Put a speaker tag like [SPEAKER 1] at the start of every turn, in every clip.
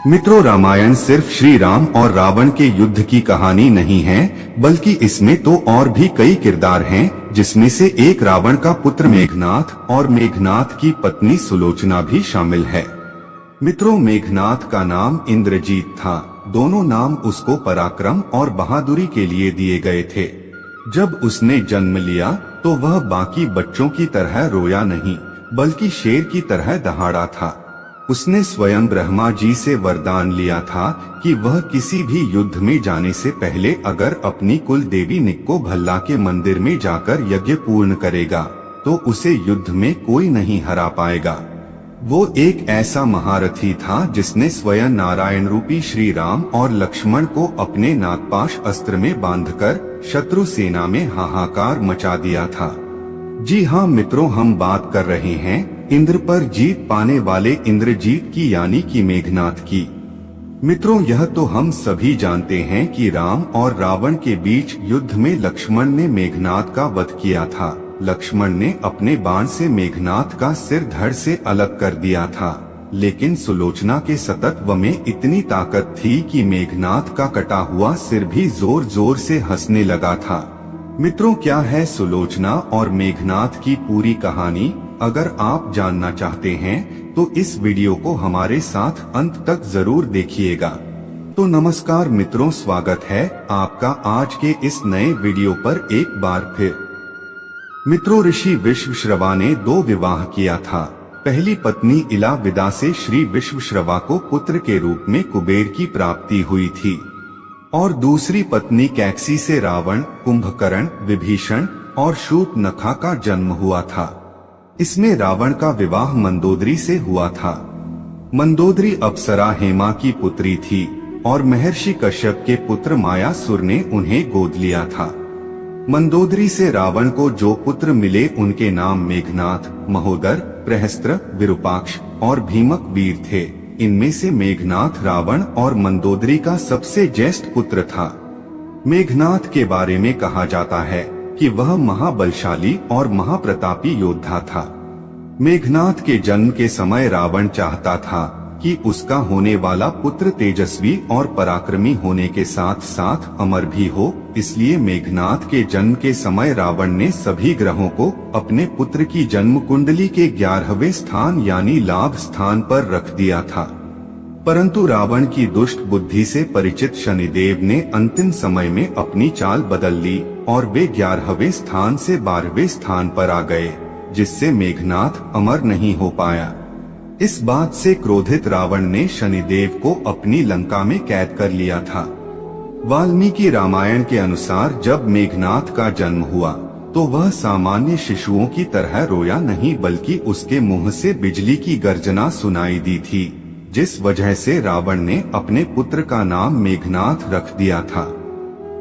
[SPEAKER 1] मित्रों, रामायण सिर्फ श्री राम और रावण के युद्ध की कहानी नहीं है, बल्कि इसमें तो और भी कई किरदार हैं, जिसमें से एक रावण का पुत्र मेघनाथ और मेघनाथ की पत्नी सुलोचना भी शामिल है। मित्रों, मेघनाथ का नाम इंद्रजीत था। दोनों नाम उसको पराक्रम और बहादुरी के लिए दिए गए थे। जब उसने जन्म लिया तो वह बाकी बच्चों की तरह रोया नहीं, बल्कि शेर की तरह दहाड़ा था। उसने स्वयं ब्रह्मा जी से वरदान लिया था कि वह किसी भी युद्ध में जाने से पहले अगर अपनी कुल देवी निक्को भल्ला के मंदिर में जाकर यज्ञ पूर्ण करेगा तो उसे युद्ध में कोई नहीं हरा पाएगा। वो एक ऐसा महारथी था जिसने स्वयं नारायण रूपी श्री राम और लक्ष्मण को अपने नागपाश अस्त्र में बांधकर शत्रु सेना में हाहाकार मचा दिया था। जी हाँ मित्रों, हम बात कर रहे हैं इंद्र पर जीत पाने वाले इंद्रजीत की, यानी कि मेघनाथ की। मित्रों, यह तो हम सभी जानते हैं कि राम और रावण के बीच युद्ध में लक्ष्मण ने मेघनाथ का वध किया था। लक्ष्मण ने अपने बाण से मेघनाथ का सिर धड़ से अलग कर दिया था, लेकिन सुलोचना के सतत्व में इतनी ताकत थी कि मेघनाथ का कटा हुआ सिर भी जोर जोर से हंसने लगा था। मित्रों, क्या है सुलोचना और मेघनाथ की पूरी कहानी? अगर आप जानना चाहते हैं तो इस वीडियो को हमारे साथ अंत तक जरूर देखिएगा। तो नमस्कार मित्रों, स्वागत है आपका आज के इस नए वीडियो पर एक बार फिर। मित्रों, ऋषि विश्वश्रवा ने 2 विवाह किया था। पहली पत्नी इला विदा से श्री विश्वश्रवा को पुत्र के रूप में कुबेर की प्राप्ति हुई थी और दूसरी पत्नी कैकसी से रावण, कुंभकर्ण, विभीषण और शूर्पणखा का जन्म हुआ था। इसमें रावण का विवाह मंदोदरी से हुआ था। मंदोदरी अप्सरा हेमा की पुत्री थी और महर्षि कश्यप के पुत्र मायासुर ने उन्हें गोद लिया था। मंदोदरी से रावण को जो पुत्र मिले उनके नाम मेघनाथ, महोदर, प्रहस्त्र, विरूपाक्ष और भीमक वीर थे। इनमें से मेघनाथ रावण और मंदोदरी का सबसे ज्येष्ठ पुत्र था। मेघनाथ के बारे में कहा जाता है कि वह महाबलशाली और महाप्रतापी योद्धा था। मेघनाथ के जन्म के समय रावण चाहता था कि उसका होने वाला पुत्र तेजस्वी और पराक्रमी होने के साथ साथ अमर भी हो। इसलिए मेघनाथ के जन्म के समय रावण ने सभी ग्रहों को अपने पुत्र की जन्म कुंडली के 11वें स्थान यानी लाभ स्थान पर रख दिया था। परंतु रावण की दुष्ट बुद्धि से परिचित शनिदेव ने अंतिम समय में अपनी चाल बदल ली और वे 11वें स्थान से 12वें स्थान पर आ गए, जिससे मेघनाथ अमर नहीं हो पाया। इस बात से क्रोधित रावण ने शनिदेव को अपनी लंका में कैद कर लिया था। वाल्मीकि रामायण के अनुसार जब मेघनाथ का जन्म हुआ तो वह सामान्य शिशुओं की तरह रोया नहीं, बल्कि उसके मुंह से बिजली की गर्जना सुनाई दी थी, जिस वजह से रावण ने अपने पुत्र का नाम मेघनाथ रख दिया था।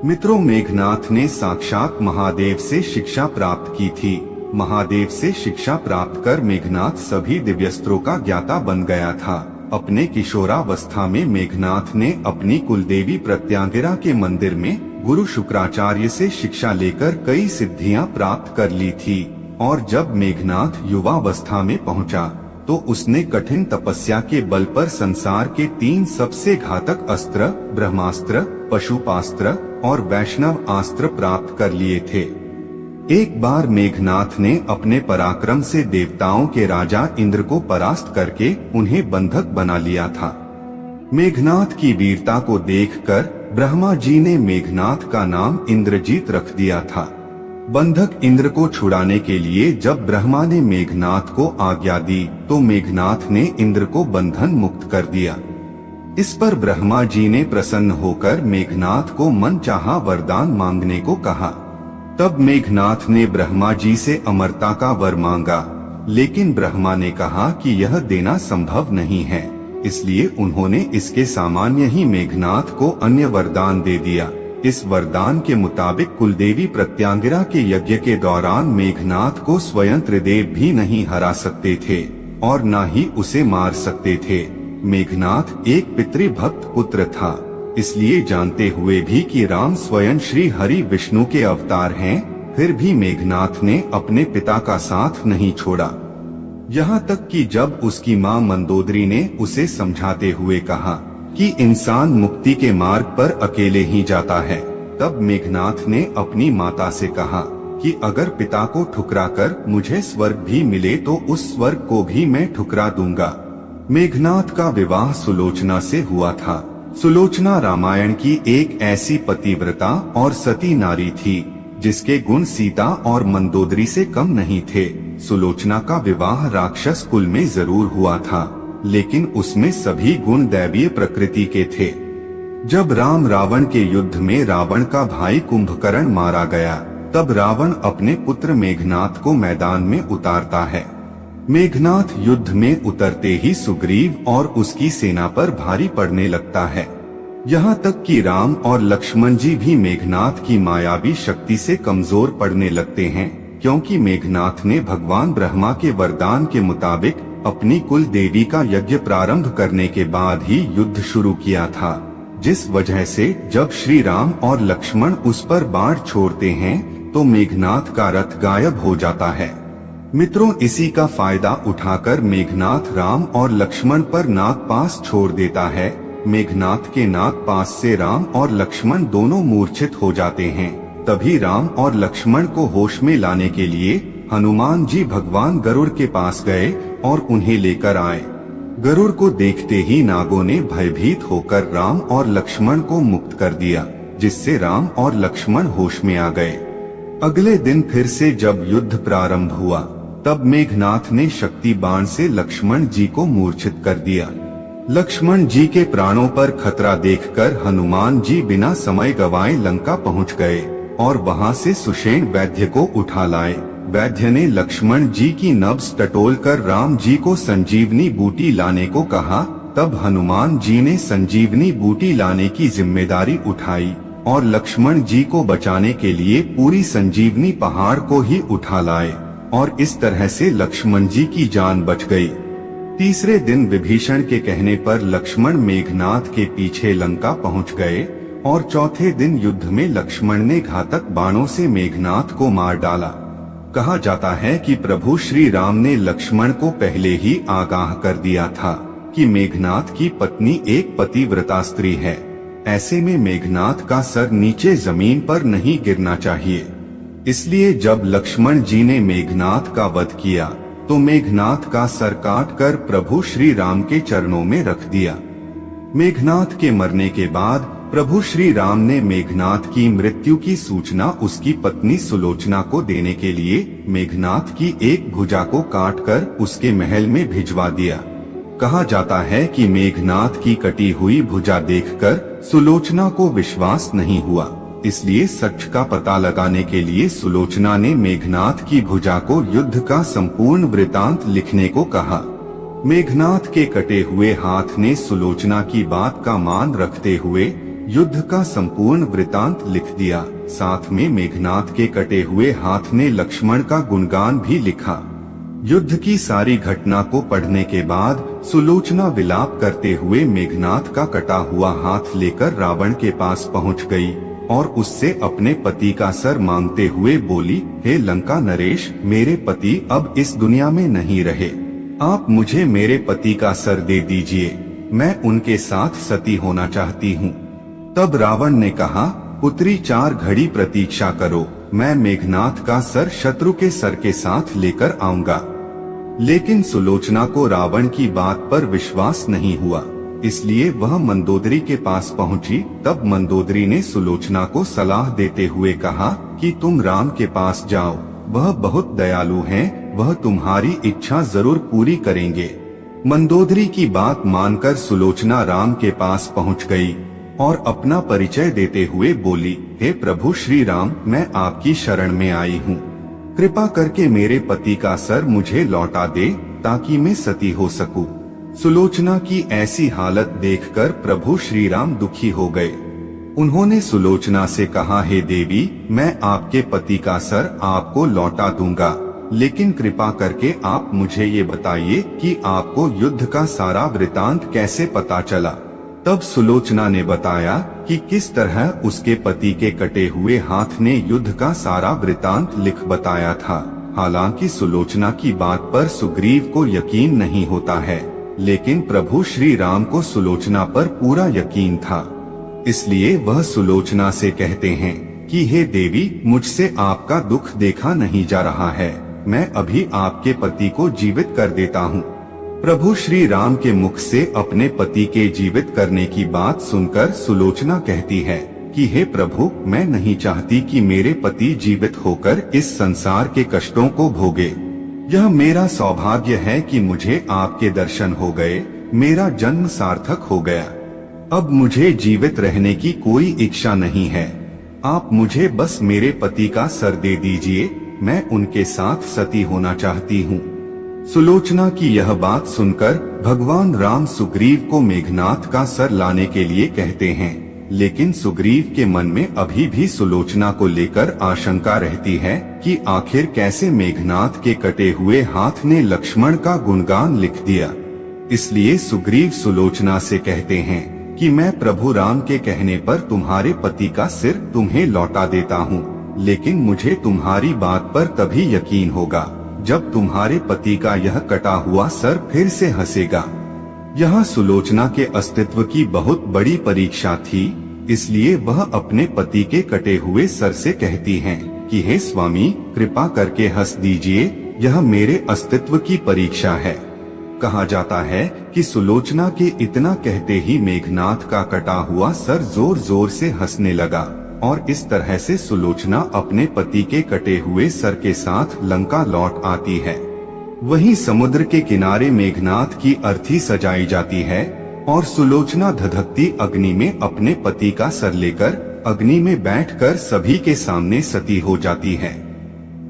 [SPEAKER 1] मित्रों, मेघनाथ ने साक्षात महादेव से शिक्षा प्राप्त की थी। महादेव से शिक्षा प्राप्त कर मेघनाथ सभी दिव्यास्त्रों का ज्ञाता बन गया था। अपने किशोरावस्था में मेघनाथ ने अपनी कुलदेवी प्रत्यांगिरा के मंदिर में गुरु शुक्राचार्य से शिक्षा लेकर कई सिद्धियां प्राप्त कर ली थी और जब मेघनाथ युवावस्था में पहुंचा तो उसने कठिन तपस्या के बल पर संसार के 3 सबसे घातक अस्त्र ब्रह्मास्त्र, पशुपास्त्र और वैष्णव अस्त्र प्राप्त कर लिए थे। एक बार मेघनाथ ने अपने पराक्रम से देवताओं के राजा इंद्र को परास्त करके उन्हें बंधक बना लिया था। मेघनाथ की वीरता को देखकर ब्रह्मा जी ने मेघनाथ का नाम इंद्रजीत रख दिया था। बंधक इंद्र को छुड़ाने के लिए जब ब्रह्मा ने मेघनाथ को आज्ञा दी तो मेघनाथ ने इंद्र को बंधन मुक्त कर दिया। इस पर ब्रह्मा जी ने प्रसन्न होकर मेघनाथ को मनचाहा वरदान मांगने को कहा। तब मेघनाथ ने ब्रह्मा जी से अमरता का वर मांगा, लेकिन ब्रह्मा ने कहा कि यह देना संभव नहीं है, इसलिए उन्होंने इसके सामान्य ही मेघनाथ को अन्य वरदान दे दिया। इस वरदान के मुताबिक कुलदेवी प्रत्यांगिरा के यज्ञ के दौरान मेघनाथ को स्वयं त्रिदेव भी नहीं हरा सकते थे और न ही उसे मार सकते थे। मेघनाथ एक पितृभक्त पुत्र था, इसलिए जानते हुए भी कि राम स्वयं श्री हरि विष्णु के अवतार हैं, फिर भी मेघनाथ ने अपने पिता का साथ नहीं छोड़ा। यहाँ तक कि जब उसकी माँ मंदोदरी ने उसे समझाते हुए कहा कि इंसान मुक्ति के मार्ग पर अकेले ही जाता है, तब मेघनाथ ने अपनी माता से कहा कि अगर पिता को ठुकराकर मुझे स्वर्ग भी मिले तो उस स्वर्ग को भी मैं ठुकरा दूंगा। मेघनाथ का विवाह सुलोचना से हुआ था। सुलोचना रामायण की एक ऐसी पतिव्रता और सती नारी थी जिसके गुण सीता और मंदोदरी से कम नहीं थे। सुलोचना का विवाह राक्षस कुल में जरूर हुआ था, लेकिन उसमें सभी गुण दैवीय प्रकृति के थे। जब राम रावण के युद्ध में रावण का भाई कुंभकर्ण मारा गया, तब रावण अपने पुत्र मेघनाथ को मैदान में उतारता है। मेघनाथ युद्ध में उतरते ही सुग्रीव और उसकी सेना पर भारी पड़ने लगता है। यहाँ तक कि राम और लक्ष्मण जी भी मेघनाथ की मायावी शक्ति से कमजोर पड़ने लगते हैं, क्योंकि मेघनाथ ने भगवान ब्रह्मा के वरदान के मुताबिक अपनी कुल देवी का यज्ञ प्रारंभ करने के बाद ही युद्ध शुरू किया था, जिस वजह से जब श्री राम और लक्ष्मण उस पर बाण छोड़ते हैं तो मेघनाथ का रथ गायब हो जाता है। मित्रों, इसी का फायदा उठाकर मेघनाथ राम और लक्ष्मण पर नागपाश छोड़ देता है। मेघनाथ के नागपाश से राम और लक्ष्मण दोनों मूर्छित हो जाते हैं। तभी राम और लक्ष्मण को होश में लाने के लिए हनुमान जी भगवान गरुड़ के पास गए और उन्हें लेकर आए। गरुड़ को देखते ही नागों ने भयभीत होकर राम और लक्ष्मण को मुक्त कर दिया, जिससे राम और लक्ष्मण होश में आ गए। अगले दिन फिर से जब युद्ध प्रारंभ हुआ, तब मेघनाथ ने शक्ति बाण से लक्ष्मण जी को मूर्छित कर दिया। लक्ष्मण जी के प्राणों पर खतरा देखकर हनुमान जी बिना समय गवाए लंका पहुंच गए और वहां से सुषेण वैद्य को उठा लाए। वैद्य ने लक्ष्मण जी की नब्ज टटोलकर राम जी को संजीवनी बूटी लाने को कहा। तब हनुमान जी ने संजीवनी बूटी लाने की जिम्मेदारी उठाई और लक्ष्मण जी को बचाने के लिए पूरी संजीवनी पहाड़ को ही उठा लाए और इस तरह से लक्ष्मण जी की जान बच गई। तीसरे दिन विभीषण के कहने पर लक्ष्मण मेघनाथ के पीछे लंका पहुंच गए और चौथे दिन युद्ध में लक्ष्मण ने घातक बाणों से मेघनाथ को मार डाला। कहा जाता है कि प्रभु श्री राम ने लक्ष्मण को पहले ही आगाह कर दिया था कि मेघनाथ की पत्नी एक पतिव्रता स्त्री है। ऐसे में मेघनाथ का सर नीचे जमीन पर नहीं गिरना चाहिए। इसलिए जब लक्ष्मण जी ने मेघनाथ का वध किया तो मेघनाथ का सर काटकर प्रभु श्री राम के चरणों में रख दिया। मेघनाथ के मरने के बाद प्रभु श्री राम ने मेघनाथ की मृत्यु की सूचना उसकी पत्नी सुलोचना को देने के लिए मेघनाथ की एक भुजा को काटकर उसके महल में भिजवा दिया। कहा जाता है कि मेघनाथ की कटी हुई भुजा देखकर सुलोचना को विश्वास नहीं हुआ, इसलिए सच का पता लगाने के लिए सुलोचना ने मेघनाथ की भुजा को युद्ध का संपूर्ण वृतांत लिखने को कहा। मेघनाथ के कटे हुए हाथ ने सुलोचना की बात का मान रखते हुए युद्ध का संपूर्ण वृतांत लिख दिया। साथ में मेघनाथ के कटे हुए हाथ ने लक्ष्मण का गुणगान भी लिखा। युद्ध की सारी घटना को पढ़ने के बाद सुलोचना विलाप करते हुए मेघनाथ का कटा हुआ हाथ लेकर रावण के पास पहुंच गई और उससे अपने पति का सर मांगते हुए बोली, हे लंका नरेश, मेरे पति अब इस दुनिया में नहीं रहे, आप मुझे मेरे पति का सर दे दीजिए, मैं उनके साथ सती होना चाहती हूँ। तब रावण ने कहा, पुत्री 4 घड़ी प्रतीक्षा करो, मैं मेघनाथ का सर शत्रु के सर के साथ लेकर आऊंगा। लेकिन सुलोचना को रावण की बात पर विश्वास नहीं हुआ, इसलिए वह मंदोदरी के पास पहुंची। तब मंदोदरी ने सुलोचना को सलाह देते हुए कहा कि तुम राम के पास जाओ, वह बहुत दयालु हैं, वह तुम्हारी इच्छा जरूर पूरी करेंगे। मंदोदरी की बात मानकर सुलोचना राम के पास पहुंच गई और अपना परिचय देते हुए बोली, हे प्रभु श्री राम, मैं आपकी शरण में आई हूँ, कृपा करके मेरे पति का सर मुझे लौटा दे ताकि मैं सती हो सकूं। सुलोचना की ऐसी हालत देखकर प्रभु श्री राम दुखी हो गए। उन्होंने सुलोचना से कहा, हे देवी, मैं आपके पति का सर आपको लौटा दूंगा, लेकिन कृपा करके आप मुझे ये बताइए कि आपको युद्ध का सारा वृतांत कैसे पता चला। तब सुलोचना ने बताया कि किस तरह उसके पति के कटे हुए हाथ ने युद्ध का सारा वृतांत लिख बताया था। हालांकि सुलोचना की बात पर सुग्रीव को यकीन नहीं होता है, लेकिन प्रभु श्री राम को सुलोचना पर पूरा यकीन था। इसलिए वह सुलोचना से कहते हैं कि हे देवी, मुझसे आपका दुख देखा नहीं जा रहा है, मैं अभी आपके पति को जीवित कर देता हूँ। प्रभु श्री राम के मुख से अपने पति के जीवित करने की बात सुनकर सुलोचना कहती है कि हे प्रभु, मैं नहीं चाहती कि मेरे पति जीवित होकर इस संसार के कष्टों को भोगे। यह मेरा सौभाग्य है कि मुझे आपके दर्शन हो गए, मेरा जन्म सार्थक हो गया। अब मुझे जीवित रहने की कोई इच्छा नहीं है। आप मुझे बस मेरे पति का सर दे दीजिए, मैं उनके साथ सती होना चाहती हूँ। सुलोचना की यह बात सुनकर भगवान राम सुग्रीव को मेघनाथ का सर लाने के लिए कहते हैं, लेकिन सुग्रीव के मन में अभी भी सुलोचना को लेकर आशंका रहती है कि आखिर कैसे मेघनाथ के कटे हुए हाथ ने लक्ष्मण का गुणगान लिख दिया। इसलिए सुग्रीव सुलोचना से कहते हैं कि मैं प्रभु राम के कहने पर तुम्हारे पति का सिर तुम्हें लौटा देता हूँ, लेकिन मुझे तुम्हारी बात पर तभी यकीन होगा जब तुम्हारे पति का यह कटा हुआ सर फिर से हंसेगा। यह सुलोचना के अस्तित्व की बहुत बड़ी परीक्षा थी, इसलिए वह अपने पति के कटे हुए सर से कहती हैं कि हे स्वामी, कृपा करके हंस दीजिए, यह मेरे अस्तित्व की परीक्षा है। कहा जाता है कि सुलोचना के इतना कहते ही मेघनाथ का कटा हुआ सर जोर जोर से हंसने लगा और इस तरह से सुलोचना अपने पति के कटे हुए सर के साथ लंका लौट आती है। वहीं समुद्र के किनारे मेघनाथ की अर्थी सजाई जाती है और सुलोचना धधकती अग्नि में अपने पति का सर लेकर अग्नि में बैठकर सभी के सामने सती हो जाती है।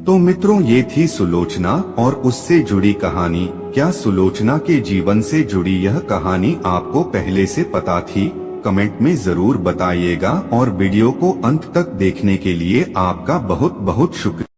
[SPEAKER 1] तो मित्रों, ये थी सुलोचना और उससे जुड़ी कहानी। क्या सुलोचना के जीवन से जुड़ी यह कहानी आपको पहले से पता थी? कमेंट में जरूर बताइएगा और वीडियो को अंत तक देखने के लिए आपका बहुत बहुत शुक्रिया।